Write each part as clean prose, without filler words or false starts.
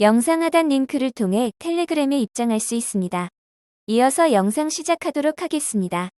영상 하단 링크를 통해 텔레그램에 입장할 수 있습니다. 이어서 영상 시작하도록 하겠습니다.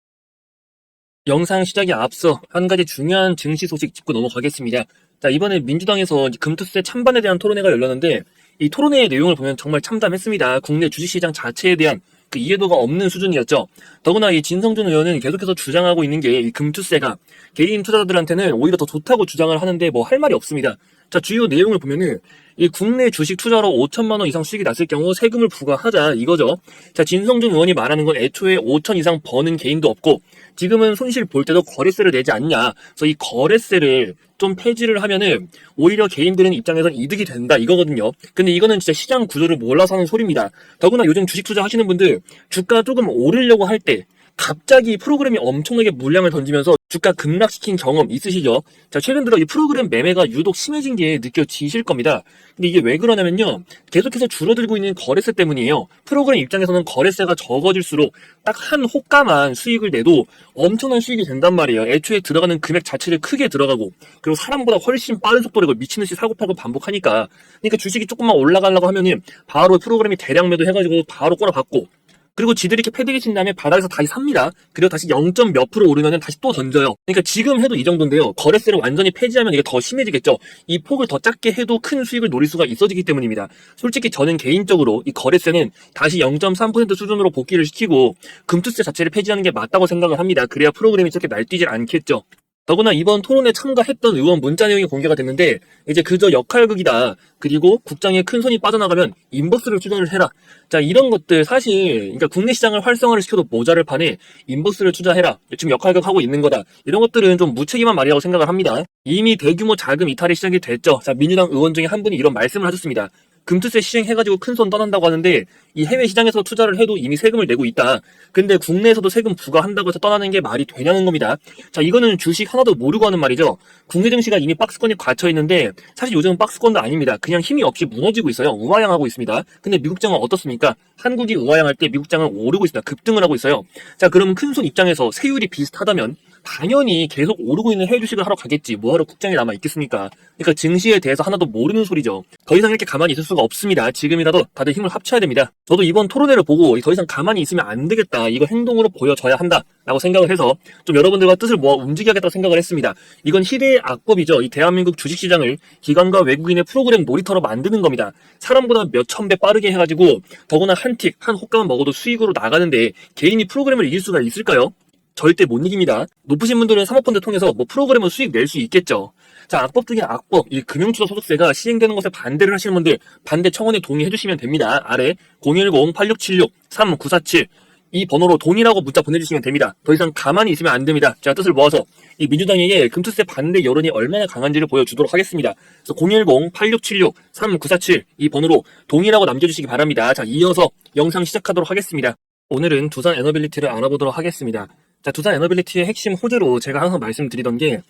영상 시작에 앞서 한 가지 중요한 증시 소식 짚고 넘어가겠습니다. 자, 이번에 민주당에서 금투세 찬반에 대한 토론회가 열렸는데 이 토론회의 내용을 보면 정말 참담했습니다. 국내 주식시장 자체에 대한 그 이해도가 없는 수준이었죠. 더구나 이 진성준 의원은 계속해서 주장하고 있는 게 이 금투세가 개인 투자자들한테는 오히려 더 좋다고 주장을 하는데 뭐 할 말이 없습니다. 자, 주요 내용을 보면은 이 국내 주식 투자로 5천만 원 이상 수익이 났을 경우 세금을 부과하자 이거죠. 자, 진성준 의원이 말하는 건 애초에 5천 이상 버는 개인도 없고 지금은 손실 볼 때도 거래세를 내지 않냐. 그래서 이 거래세를 좀 폐지를 하면은 오히려 개인들은 입장에선 이득이 된다 이거거든요. 근데 이거는 진짜 시장 구조를 몰라서 하는 소리입니다. 더구나 요즘 주식 투자 하시는 분들 주가 조금 오르려고 할 때 갑자기 프로그램이 엄청나게 물량을 던지면서 주가 급락시킨 경험 있으시죠? 자, 최근 들어 이 프로그램 매매가 유독 심해진 게 느껴지실 겁니다. 근데 이게 왜 그러냐면요. 계속해서 줄어들고 있는 거래세 때문이에요. 프로그램 입장에서는 거래세가 적어질수록 딱 한 호가만 수익을 내도 엄청난 수익이 된단 말이에요. 애초에 들어가는 금액 자체를 크게 들어가고 그리고 사람보다 훨씬 빠른 속도로 이걸 미친듯이 사고팔고 반복하니까 그러니까 주식이 조금만 올라가려고 하면은 바로 프로그램이 대량 매도 해가지고 바로 꼬라박고 그리고 지들이 이렇게 패대기 친 다음에 바닥에서 다시 삽니다. 그리고 다시 0점 몇 프로 오르면은 다시 또 던져요. 그러니까 지금 해도 이 정도인데요. 거래세를 완전히 폐지하면 이게 더 심해지겠죠. 이 폭을 더 작게 해도 큰 수익을 노릴 수가 있어지기 때문입니다. 솔직히 저는 개인적으로 이 거래세는 다시 0.3% 수준으로 복귀를 시키고 금투세 자체를 폐지하는 게 맞다고 생각을 합니다. 그래야 프로그램이 저렇게 날뛰질 않겠죠. 더구나 이번 토론에 참가했던 의원 문자 내용이 공개가 됐는데 이제 그저 역할극이다. 그리고 국장에 큰 손이 빠져나가면 인버스를 투자를 해라. 자, 이런 것들 사실 그러니까 국내 시장을 활성화를 시켜도 모자를 판에 인버스를 투자해라. 지금 역할극하고 있는 거다. 이런 것들은 좀 무책임한 말이라고 생각을 합니다. 이미 대규모 자금 이탈이 시작이 됐죠. 자, 민주당 의원 중에 한 분이 이런 말씀을 하셨습니다. 금투세 시행해가지고 큰 손 떠난다고 하는데 이 해외 시장에서 투자를 해도 이미 세금을 내고 있다. 근데 국내에서도 세금 부과한다고 해서 떠나는 게 말이 되냐는 겁니다. 자, 이거는 주식 하나도 모르고 하는 말이죠. 국내 증시가 이미 박스권이 갇혀 있는데 사실 요즘은 박스권도 아닙니다. 그냥 힘이 없이 무너지고 있어요. 우하향하고 있습니다. 근데 미국장은 어떻습니까? 한국이 우하향할 때 미국장은 오르고 있습니다. 급등을 하고 있어요. 자, 그럼 큰 손 입장에서 세율이 비슷하다면 당연히 계속 오르고 있는 해외 주식을 하러 가겠지. 뭐하러 국장에 남아 있겠습니까? 그러니까 증시에 대해서 하나도 모르는 소리죠. 더 이상 이렇게 가만히 있을 수가 없습니다. 지금이라도 다들 힘을 합쳐야 됩니다. 저도 이번 토론회를 보고 더 이상 가만히 있으면 안 되겠다. 이거 행동으로 보여줘야 한다. 라고 생각을 해서 좀 여러분들과 뜻을 모아 움직여야겠다고 생각을 했습니다. 이건 희대의 악법이죠. 이 대한민국 주식시장을 기관과 외국인의 프로그램 놀이터로 만드는 겁니다. 사람보다 몇천 배 빠르게 해가지고 더구나 한 틱, 한 호가만 먹어도 수익으로 나가는데 개인이 프로그램을 이길 수가 있을까요? 절대 못 이깁니다. 높으신 분들은 사모펀드 통해서 뭐 프로그램을 수익 낼 수 있겠죠. 자, 악법 중에 악법, 이 금융투자소득세가 시행되는 것에 반대를 하시는 분들 반대 청원에 동의해 주시면 됩니다. 아래 010-8676-3947 이 번호로 돈이라고 문자 보내주시면 됩니다. 더 이상 가만히 있으면 안 됩니다. 제가 뜻을 모아서 이 민주당에게 금투세 반대 여론이 얼마나 강한지를 보여주도록 하겠습니다. 그래서 010-8676-3947 이 번호로 돈이라고 남겨주시기 바랍니다. 자, 이어서 영상 시작하도록 하겠습니다. 오늘은 두산 에너빌리티를 알아보도록 하겠습니다. 자, 두산 에너빌리티의 핵심 호재로 제가 항상 말씀드리던 게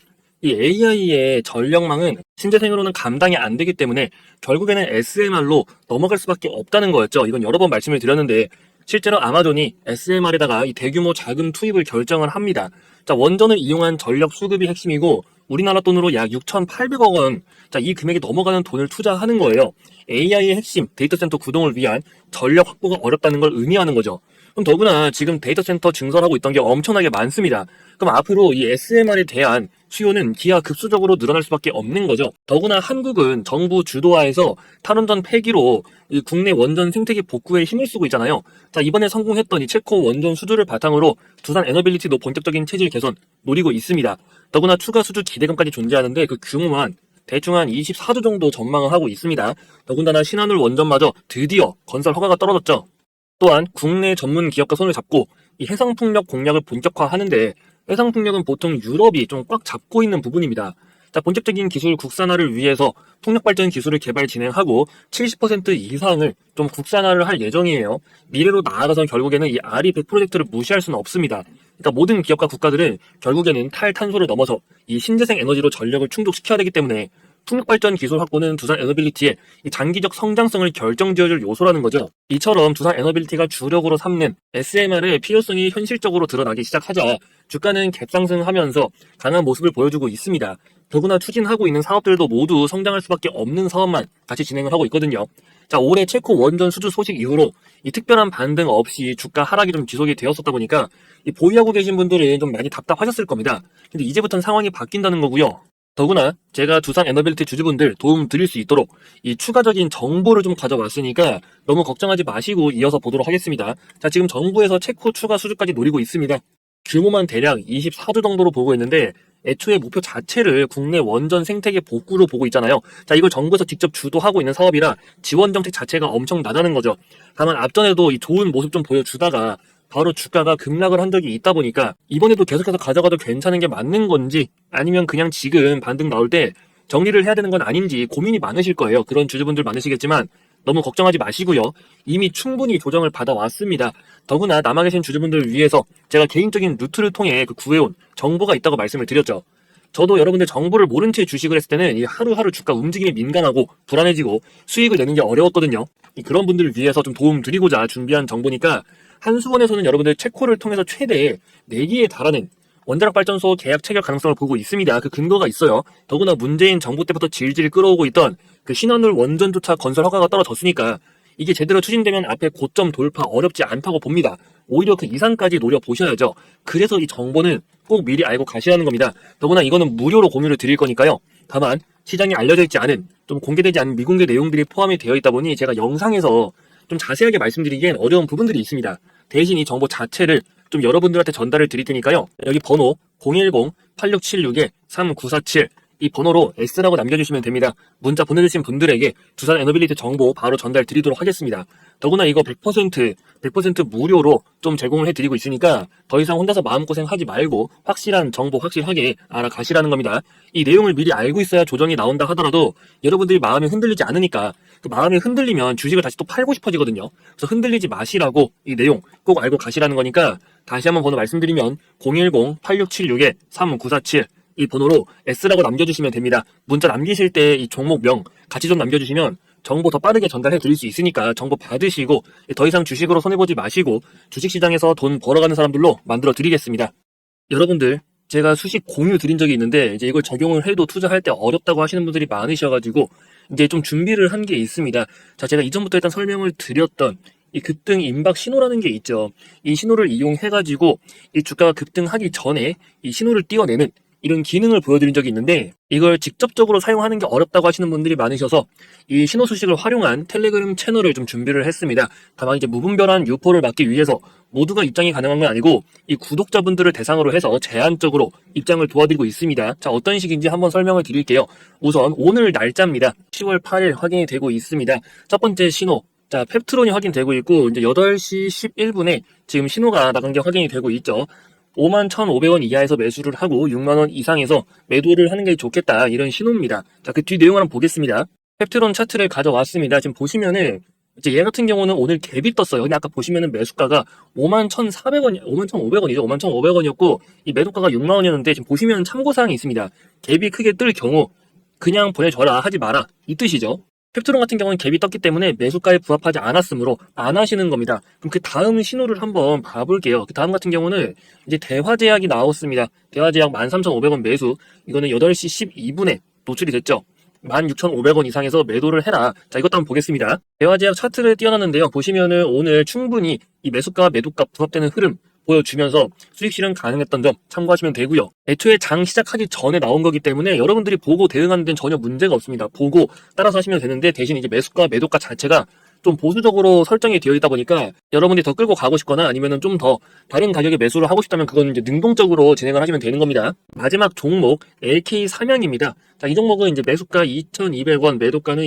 이 AI의 전력망은 신재생으로는 감당이 안 되기 때문에 결국에는 SMR로 넘어갈 수밖에 없다는 거였죠. 이건 여러 번 말씀을 드렸는데 실제로 아마존이 SMR에다가 이 대규모 자금 투입을 결정을 합니다. 자, 원전을 이용한 전력 수급이 핵심이고 우리나라 돈으로 약 6,800억 원. 자, 이 금액이 넘어가는 돈을 투자하는 거예요. AI의 핵심 데이터 센터 구동을 위한 전력 확보가 어렵다는 걸 의미하는 거죠. 그럼 더구나 지금 데이터 센터 증설하고 있던 게 엄청나게 많습니다. 그럼 앞으로 이 SMR에 대한 수요는 기하급수적으로 늘어날 수밖에 없는 거죠. 더구나 한국은 정부 주도하에서 탈원전 폐기로 이 국내 원전 생태계 복구에 힘을 쓰고 있잖아요. 자, 이번에 성공했던 이 체코 원전 수주를 바탕으로 두산 에너빌리티도 본격적인 체질 개선 노리고 있습니다. 더구나 추가 수주 기대금까지 존재하는데 그 규모만 대충 한 24조 정도 전망을 하고 있습니다. 더군다나 신한울 원전마저 드디어 건설 허가가 떨어졌죠. 또한 국내 전문 기업과 손을 잡고 이 해상풍력 공략을 본격화하는데 해상풍력은 보통 유럽이 좀 꽉 잡고 있는 부분입니다. 자, 본격적인 기술 국산화를 위해서 풍력 발전 기술을 개발 진행하고 70% 이상을 좀 국산화를 할 예정이에요. 미래로 나아가서 결국에는 이 RE100 프로젝트를 무시할 수는 없습니다. 그러니까 모든 기업과 국가들은 결국에는 탈탄소를 넘어서 이 신재생 에너지로 전력을 충족시켜야 되기 때문에 풍력발전 기술 확보는 두산 에너빌리티의 이 장기적 성장성을 결정지어줄 요소라는 거죠. 이처럼 두산 에너빌리티가 주력으로 삼는 SMR의 필요성이 현실적으로 드러나기 시작하자 주가는 갭상승하면서 강한 모습을 보여주고 있습니다. 더구나 추진하고 있는 사업들도 모두 성장할 수밖에 없는 사업만 같이 진행을 하고 있거든요. 자, 올해 체코 원전 수주 소식 이후로 이 특별한 반등 없이 주가 하락이 좀 지속이 되었었다 보니까 이 보유하고 계신 분들은 좀 많이 답답하셨을 겁니다. 근데 이제부터는 상황이 바뀐다는 거고요. 더구나 제가 두산 에너빌리티 주주분들 도움 드릴 수 있도록 이 추가적인 정보를 좀 가져왔으니까 너무 걱정하지 마시고 이어서 보도록 하겠습니다. 자, 지금 정부에서 체코 추가 수주까지 노리고 있습니다. 규모만 대략 24조 정도로 보고 있는데 애초에 목표 자체를 국내 원전 생태계 복구로 보고 있잖아요. 자, 이걸 정부에서 직접 주도하고 있는 사업이라 지원 정책 자체가 엄청나다는 거죠. 다만 앞전에도 이 좋은 모습 좀 보여주다가 바로 주가가 급락을 한 적이 있다 보니까 이번에도 계속해서 가져가도 괜찮은 게 맞는 건지 아니면 그냥 지금 반등 나올 때 정리를 해야 되는 건 아닌지 고민이 많으실 거예요. 그런 주주분들 많으시겠지만 너무 걱정하지 마시고요. 이미 충분히 조정을 받아왔습니다. 더구나 남아 계신 주주분들을 위해서 제가 개인적인 루트를 통해 구해온 정보가 있다고 말씀을 드렸죠. 저도 여러분들 정보를 모른 채 주식을 했을 때는 이 하루하루 주가 움직임에 민감하고 불안해지고 수익을 내는 게 어려웠거든요. 그런 분들을 위해서 좀 도움 드리고자 준비한 정보니까 한수원에서는 여러분들 체코를 통해서 최대 4기에 달하는 원자력 발전소 계약 체결 가능성을 보고 있습니다. 그 근거가 있어요. 더구나 문재인 정부 때부터 질질 끌어오고 있던 그 신한울 원전조차 건설 허가가 떨어졌으니까 이게 제대로 추진되면 앞에 고점 돌파 어렵지 않다고 봅니다. 오히려 그 이상까지 노려보셔야죠. 그래서 이 정보는 꼭 미리 알고 가시라는 겁니다. 더구나 이거는 무료로 공유를 드릴 거니까요. 다만 시장에 알려져 있지 않은 좀 공개되지 않은 미공개 내용들이 포함이 되어 있다 보니 제가 영상에서 좀 자세하게 말씀드리기엔 어려운 부분들이 있습니다. 대신 이 정보 자체를 좀 여러분들한테 전달을 드릴 테니까요. 여기 번호 010-8676-3947 이 번호로 S라고 남겨주시면 됩니다. 문자 보내주신 분들에게 두산 에너빌리티 정보 바로 전달 드리도록 하겠습니다. 더구나 이거 100% 무료로 좀 제공을 해드리고 있으니까 더 이상 혼자서 마음고생하지 말고 확실한 정보 확실하게 알아가시라는 겁니다. 이 내용을 미리 알고 있어야 조정이 나온다 하더라도 여러분들이 마음이 흔들리지 않으니까 그 마음이 흔들리면 주식을 다시 또 팔고 싶어지거든요. 그래서 흔들리지 마시라고 이 내용 꼭 알고 가시라는 거니까 다시 한번 번호 말씀드리면 010-8676-3947 이 번호로 S라고 남겨주시면 됩니다. 문자 남기실 때 이 종목명 같이 좀 남겨주시면 정보 더 빠르게 전달해 드릴 수 있으니까 정보 받으시고 더 이상 주식으로 손해보지 마시고 주식시장에서 돈 벌어가는 사람들로 만들어 드리겠습니다. 여러분들 제가 수식 공유 드린 적이 있는데 이제 이걸 적용을 해도 투자할 때 어렵다고 하시는 분들이 많으셔가지고 이제 좀 준비를 한 게 있습니다. 자, 제가 이전부터 일단 설명을 드렸던 이 급등 임박 신호라는 게 있죠. 이 신호를 이용해가지고 이 주가가 급등하기 전에 이 신호를 띄워내는 이런 기능을 보여드린 적이 있는데 이걸 직접적으로 사용하는 게 어렵다고 하시는 분들이 많으셔서 이 신호 수식을 활용한 텔레그램 채널을 좀 준비를 했습니다. 다만 이제 무분별한 유포를 막기 위해서 모두가 입장이 가능한 건 아니고 이 구독자분들을 대상으로 해서 제한적으로 입장을 도와드리고 있습니다. 자, 어떤 식인지 한번 설명을 드릴게요. 우선 오늘 날짜입니다. 10월 8일 확인이 되고 있습니다. 첫 번째 신호. 자, 펩트론이 확인되고 있고 이제 8시 11분에 지금 신호가 나간 게 확인이 되고 있죠. 51,500원 이하에서 매수를 하고 6만원 이상에서 매도를 하는 게 좋겠다 이런 신호입니다. 자, 그 뒤 내용을 한번 보겠습니다. 펩트론 차트를 가져왔습니다. 지금 보시면은 이제 얘 같은 경우는 오늘 갭이 떴어요. 근데 아까 보시면은 매수가가 51,400원, 51,500원이죠. 51,500원이었고 이 매도가가 6만원이었는데 지금 보시면 참고사항이 있습니다. 갭이 크게 뜰 경우 그냥 보내줘라 하지 마라 이 뜻이죠. 펩트론 같은 경우는 갭이 떴기 때문에 매수가에 부합하지 않았으므로 안 하시는 겁니다. 그럼 그 다음 신호를 한번 봐볼게요. 그 다음 같은 경우는 이제 대화제약이 나왔습니다. 대화제약 13,500원 매수. 이거는 8시 12분에 노출이 됐죠. 16,500원 이상에서 매도를 해라. 자, 이것도 한번 보겠습니다. 대화제약 차트를 띄워놨는데요. 보시면은 오늘 충분히 이 매수가와 매도가 부합되는 흐름 보여주면서 수익 실현 가능했던 점 참고하시면 되고요. 애초에 장 시작하기 전에 나온 거기 때문에 여러분들이 보고 대응하는 데는 전혀 문제가 없습니다. 보고 따라서 하시면 되는데 대신 이제 매수가 매도가 자체가 좀 보수적으로 설정이 되어 있다 보니까 여러분들이 더 끌고 가고 싶거나 아니면은 좀 더 다른 가격에 매수를 하고 싶다면 그건 이제 능동적으로 진행을 하시면 되는 겁니다. 마지막 종목 LK 삼양입니다. 자, 이 종목은 이제 매수가 2,200원, 매도가는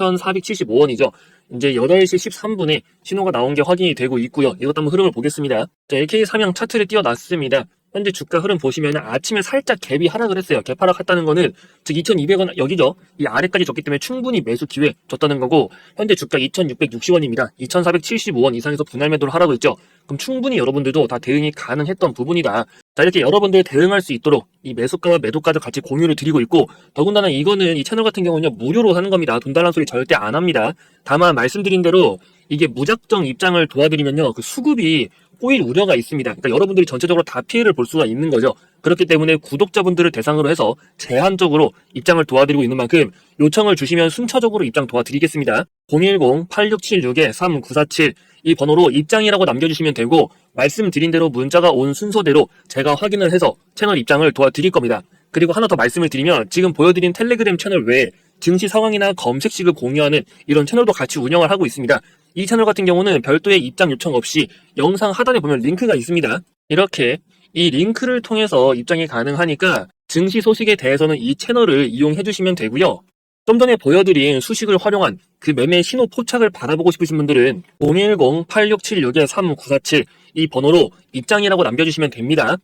2,475원이죠. 이제 8시 13분에 신호가 나온 게 확인이 되고 있고요. 이것도 한번 흐름을 보겠습니다. 자, LK 삼양 차트를 띄워놨습니다. 현재 주가 흐름 보시면 아침에 살짝 갭이 하락을 했어요. 갭 하락했다는 거는 즉 2,200원 여기죠. 이 아래까지 줬기 때문에 충분히 매수 기회 줬다는 거고 현재 주가 2,660원입니다. 2,475원 이상에서 분할 매도를 하라고 했죠. 그럼 충분히 여러분들도 다 대응이 가능했던 부분이다. 자, 이렇게 여러분들 대응할 수 있도록 이 매수가와 매도가도 같이 공유를 드리고 있고 더군다나 이거는 이 채널 같은 경우는 무료로 하는 겁니다. 돈 달라는 소리 절대 안 합니다. 다만 말씀드린 대로 이게 무작정 입장을 도와드리면요, 그 수급이 꼬일 우려가 있습니다. 그러니까 여러분들이 전체적으로 다 피해를 볼 수가 있는 거죠. 그렇기 때문에 구독자분들을 대상으로 해서 제한적으로 입장을 도와드리고 있는 만큼 요청을 주시면 순차적으로 입장 도와드리겠습니다. 010-8676-3947 이 번호로 입장이라고 남겨주시면 되고, 말씀드린 대로 문자가 온 순서대로 제가 확인을 해서 채널 입장을 도와드릴 겁니다. 그리고 하나 더 말씀을 드리면, 지금 보여드린 텔레그램 채널 외에 증시 상황이나 검색식을 공유하는 이런 채널도 같이 운영을 하고 있습니다. 이 채널 같은 경우는 별도의 입장 요청 없이 영상 하단에 보면 링크가 있습니다. 이렇게 이 링크를 통해서 입장이 가능하니까 증시 소식에 대해서는 이 채널을 이용해 주시면 되고요. 좀 전에 보여드린 수식을 활용한 그 매매 신호 포착을 받아보고 싶으신 분들은 010-8676-3947 이 번호로 입장이라고 남겨주시면 됩니다.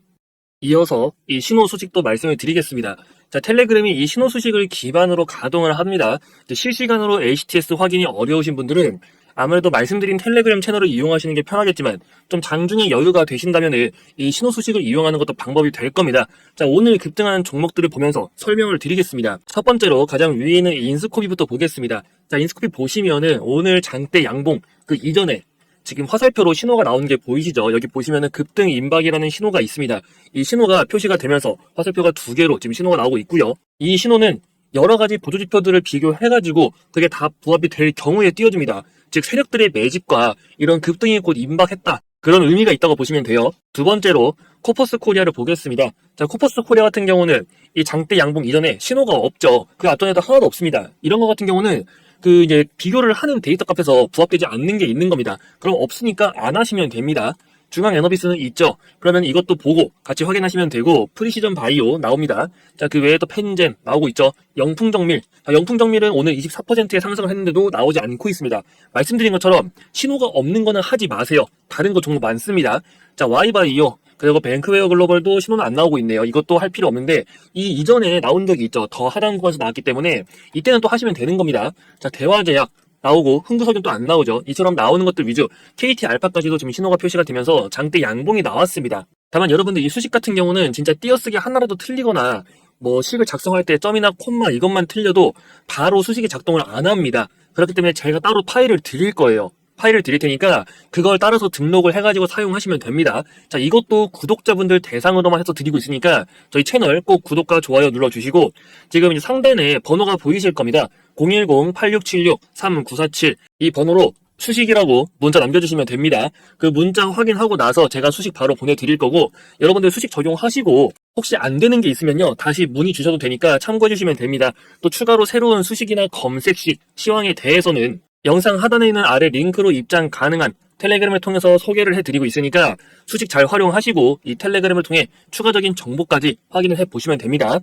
이어서 이 신호 수식도 말씀을 드리겠습니다. 자, 텔레그램이 이 신호 수식을 기반으로 가동을 합니다. 실시간으로 HTS 확인이 어려우신 분들은 아무래도 말씀드린 텔레그램 채널을 이용하시는 게 편하겠지만, 좀 장중에 여유가 되신다면 이 신호 수식을 이용하는 것도 방법이 될 겁니다. 자, 오늘 급등한 종목들을 보면서 설명을 드리겠습니다. 첫 번째로 가장 위에 있는 인스코피부터 보겠습니다. 자, 인스코피 보시면은 오늘 장대 양봉 그 이전에 지금 화살표로 신호가 나오는 게 보이시죠? 여기 보시면은 급등 임박이라는 신호가 있습니다. 이 신호가 표시가 되면서 화살표가 두 개로 지금 신호가 나오고 있고요. 이 신호는 여러 가지 보조지표들을 비교해가지고 그게 다 부합이 될 경우에 띄워줍니다. 즉 세력들의 매집과 이런 급등이 곧 임박했다, 그런 의미가 있다고 보시면 돼요. 두 번째로 코퍼스 코리아를 보겠습니다. 자, 코퍼스 코리아 같은 경우는 이 장대 양봉 이전에 신호가 없죠. 그 앞전에도 하나도 없습니다. 이런 것 같은 경우는 그 이제 비교를 하는 데이터 값에서 부합되지 않는 게 있는 겁니다. 그럼 없으니까 안 하시면 됩니다. 중앙 에너비스는 있죠. 그러면 이것도 보고 같이 확인하시면 되고, 프리시전 바이오 나옵니다. 자, 그 외에 또 펜젠 나오고 있죠. 영풍정밀. 영풍정밀은 오늘 24%의 상승을 했는데도 나오지 않고 있습니다. 말씀드린 것처럼 신호가 없는 거는 하지 마세요. 다른 거 종목 많습니다. 자, 와이바이오. 그리고 뱅크웨어 글로벌도 신호는 안 나오고 있네요. 이것도 할 필요 없는데, 이 이전에 나온 적이 있죠. 더 하단 구간에서 나왔기 때문에 이때는 또 하시면 되는 겁니다. 자, 대화제약 나오고 흥구석유는 또 안 나오죠. 이처럼 나오는 것들 위주, KT 알파까지도 지금 신호가 표시가 되면서 장대 양봉이 나왔습니다. 다만 여러분들 이 수식 같은 경우는 진짜 띄어쓰기 하나라도 틀리거나 뭐 식을 작성할 때 점이나 콤마 이것만 틀려도 바로 수식이 작동을 안 합니다. 그렇기 때문에 제가 따로 파일을 드릴 거예요. 파일을 드릴 테니까 그걸 따라서 등록을 해가지고 사용하시면 됩니다. 자, 이것도 구독자분들 대상으로만 해서 드리고 있으니까 저희 채널 꼭 구독과 좋아요 눌러주시고, 지금 이제 상단에 번호가 보이실 겁니다. 010-8676-3947 이 번호로 수식이라고 문자 남겨주시면 됩니다. 그 문자 확인하고 나서 제가 수식 바로 보내드릴 거고, 여러분들 수식 적용하시고 혹시 안 되는 게 있으면요, 다시 문의 주셔도 되니까 참고해 주시면 됩니다. 또 추가로 새로운 수식이나 검색식, 시황에 대해서는 영상 하단에 있는 아래 링크로 입장 가능한 텔레그램을 통해서 소개를 해드리고 있으니까 수식 잘 활용하시고 이 텔레그램을 통해 추가적인 정보까지 확인을 해보시면 됩니다.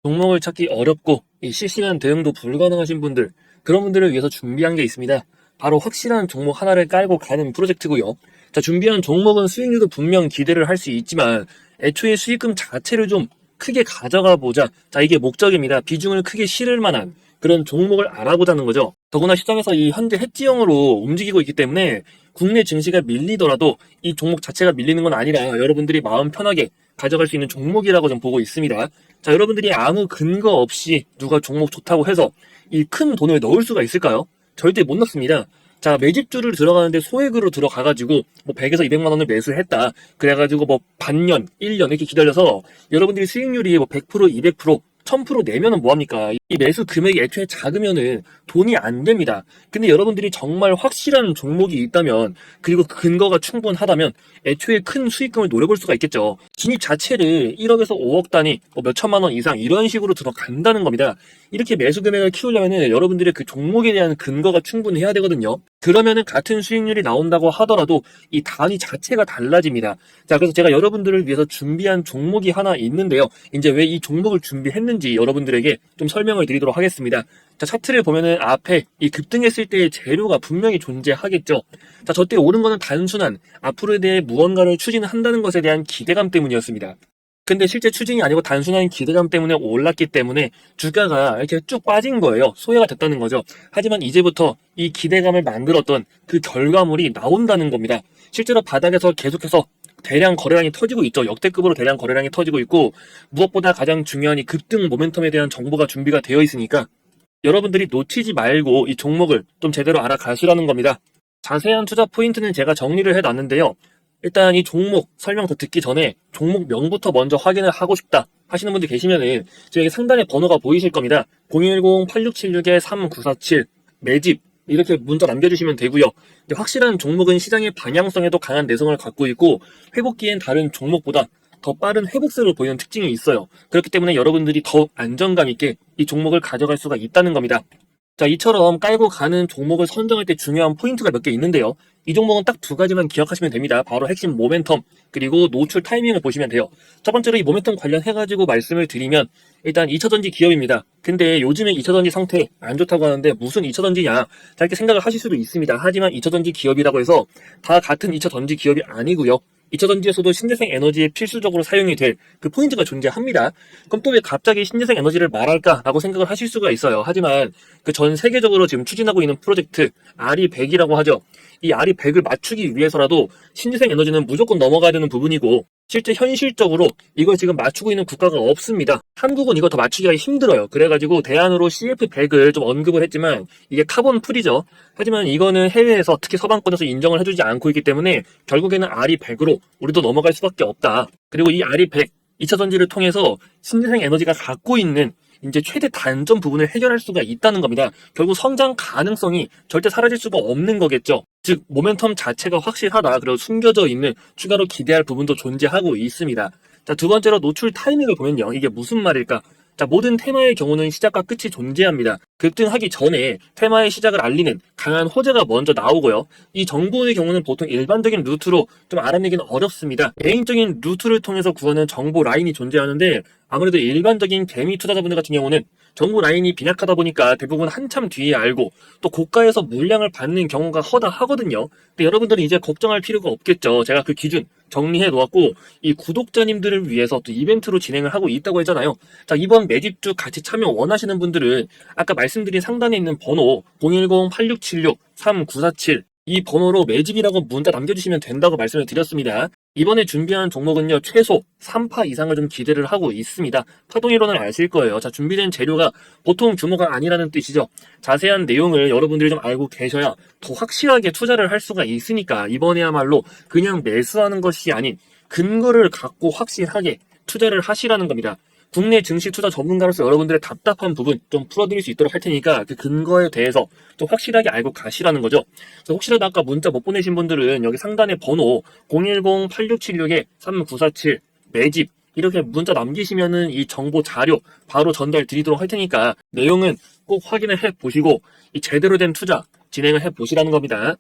종목을 찾기 어렵고 이 실시간 대응도 불가능하신 분들, 그런 분들을 위해서 준비한 게 있습니다. 바로 확실한 종목 하나를 깔고 가는 프로젝트고요. 자, 준비한 종목은 수익률도 분명 기대를 할 수 있지만 애초에 수익금 자체를 좀 크게 가져가 보자. 자, 이게 목적입니다. 비중을 크게 실을 만한 그런 종목을 알아보자는 거죠. 더구나 시장에서 이 현재 해지형으로 움직이고 있기 때문에 국내 증시가 밀리더라도 이 종목 자체가 밀리는 건 아니라 여러분들이 마음 편하게 가져갈 수 있는 종목이라고 좀 보고 있습니다. 자, 여러분들이 아무 근거 없이 누가 종목 좋다고 해서 이 큰 돈을 넣을 수가 있을까요? 절대 못 넣습니다. 자, 매집주를 들어가는데 소액으로 들어가가지고 뭐 100에서 200만 원을 매수했다. 그래가지고 뭐 반년, 1년 이렇게 기다려서 여러분들이 수익률이 뭐 100%, 200%, 1000% 내면은 뭐합니까? 이 매수 금액이 애초에 작으면은 돈이 안 됩니다. 근데 여러분들이 정말 확실한 종목이 있다면, 그리고 근거가 충분하다면 애초에 큰 수익금을 노려볼 수가 있겠죠. 진입 자체를 1억에서 5억 단위, 뭐 몇천만 원 이상 이런 식으로 들어간다는 겁니다. 이렇게 매수 금액을 키우려면은 여러분들의 그 종목에 대한 근거가 충분해야 되거든요. 그러면은 같은 수익률이 나온다고 하더라도 이 단위 자체가 달라집니다. 자, 그래서 제가 여러분들을 위해서 준비한 종목이 하나 있는데요. 이제 왜 이 종목을 준비했는지 여러분들에게 좀 설명을 드리도록 하겠습니다. 자, 차트를 보면은 앞에 이 급등했을 때의 재료가 분명히 존재하겠죠. 자, 저때 오른 거는 단순한 앞으로에 대해 무언가를 추진한다는 것에 대한 기대감 때문이었습니다. 근데 실제 추진이 아니고 단순한 기대감 때문에 올랐기 때문에 주가가 이렇게 쭉 빠진 거예요. 소외가 됐다는 거죠. 하지만 이제부터 이 기대감을 만들었던 그 결과물이 나온다는 겁니다. 실제로 바닥에서 계속해서 대량 거래량이 터지고 있죠. 역대급으로 대량 거래량이 터지고 있고, 무엇보다 가장 중요한 이 급등 모멘텀에 대한 정보가 준비가 되어 있으니까 여러분들이 놓치지 말고 이 종목을 좀 제대로 알아가시라는 겁니다. 자세한 투자 포인트는 제가 정리를 해놨는데요. 일단 이 종목 설명 더 듣기 전에 종목명부터 먼저 확인을 하고 싶다 하시는 분들 계시면은 저기 상단에 번호가 보이실 겁니다. 010-8676-3947 매집 이렇게 문자 남겨주시면 되고요. 근데 확실한 종목은 시장의 방향성에도 강한 내성을 갖고 있고 회복기엔 다른 종목보다 더 빠른 회복세를 보이는 특징이 있어요. 그렇기 때문에 여러분들이 더 안정감 있게 이 종목을 가져갈 수가 있다는 겁니다. 자, 이처럼 깔고 가는 종목을 선정할 때 중요한 포인트가 몇 개 있는데요. 이 종목은 딱 두 가지만 기억하시면 됩니다. 바로 핵심 모멘텀, 그리고 노출 타이밍을 보시면 돼요. 첫 번째로 이 모멘텀 관련해가지고 말씀을 드리면, 일단 2차전지 기업입니다. 근데 요즘에 2차전지 상태 안 좋다고 하는데 무슨 2차전지냐? 자, 이렇게 생각을 하실 수도 있습니다. 하지만 2차전지 기업이라고 해서 다 같은 2차전지 기업이 아니고요. 2차전지에서도 신재생 에너지에 필수적으로 사용이 될 그 포인트가 존재합니다. 그럼 또 왜 갑자기 신재생 에너지를 말할까라고 생각을 하실 수가 있어요. 하지만 그 전 세계적으로 지금 추진하고 있는 프로젝트 RE100이라고 하죠. 이 RE100을 맞추기 위해서라도 신재생 에너지는 무조건 넘어가야 되는 부분이고 실제 현실적으로 이걸 지금 맞추고 있는 국가가 없습니다. 한국은 이거 더 맞추기가 힘들어요. 그래가지고 대안으로 CF100을 좀 언급을 했지만 이게 카본 풀이죠. 하지만 이거는 해외에서 특히 서방권에서 인정을 해주지 않고 있기 때문에 결국에는 RE100으로 우리도 넘어갈 수밖에 없다. 그리고 이 RE100 2차 전지를 통해서 신재생 에너지가 갖고 있는 이제 최대 단점 부분을 해결할 수가 있다는 겁니다. 결국 성장 가능성이 절대 사라질 수가 없는 거겠죠. 즉 모멘텀 자체가 확실하다. 그리고 숨겨져 있는 추가로 기대할 부분도 존재하고 있습니다. 자, 두 번째로 노출 타이밍을 보면요. 이게 무슨 말일까? 자, 모든 테마의 경우는 시작과 끝이 존재합니다. 급등하기 전에 테마의 시작을 알리는 강한 호재가 먼저 나오고요. 이 정보의 경우는 보통 일반적인 루트로 좀 알아내기는 어렵습니다. 개인적인 루트를 통해서 구하는 정보 라인이 존재하는데 아무래도 일반적인 개미 투자자분들 같은 경우는 정보 라인이 빈약하다 보니까 대부분 한참 뒤에 알고 또 고가에서 물량을 받는 경우가 허다하거든요. 근데 여러분들은 이제 걱정할 필요가 없겠죠. 제가 그 기준 정리해 놓았고 이 구독자님들을 위해서 또 이벤트로 진행을 하고 있다고 했잖아요. 자, 이번 매집주 같이 참여 원하시는 분들은 아까 말씀드린 상단에 있는 번호 010-8676-3947 이 번호로 매집이라고 문자 남겨주시면 된다고 말씀을 드렸습니다. 이번에 준비한 종목은요, 최소 3파 이상을 좀 기대를 하고 있습니다. 파동이론을 아실 거예요. 자, 준비된 재료가 보통 규모가 아니라는 뜻이죠. 자세한 내용을 여러분들이 좀 알고 계셔야 더 확실하게 투자를 할 수가 있으니까 이번에야말로 그냥 매수하는 것이 아닌 근거를 갖고 확실하게 투자를 하시라는 겁니다. 국내 증시 투자 전문가로서 여러분들의 답답한 부분 좀 풀어드릴 수 있도록 할 테니까 그 근거에 대해서 좀 확실하게 알고 가시라는 거죠. 그래서 혹시라도 아까 문자 못 보내신 분들은 여기 상단에 번호 010-8676-3947 매집 이렇게 문자 남기시면은 이 정보 자료 바로 전달 드리도록 할 테니까 내용은 꼭 확인을 해 보시고 이 제대로 된 투자 진행을 해 보시라는 겁니다.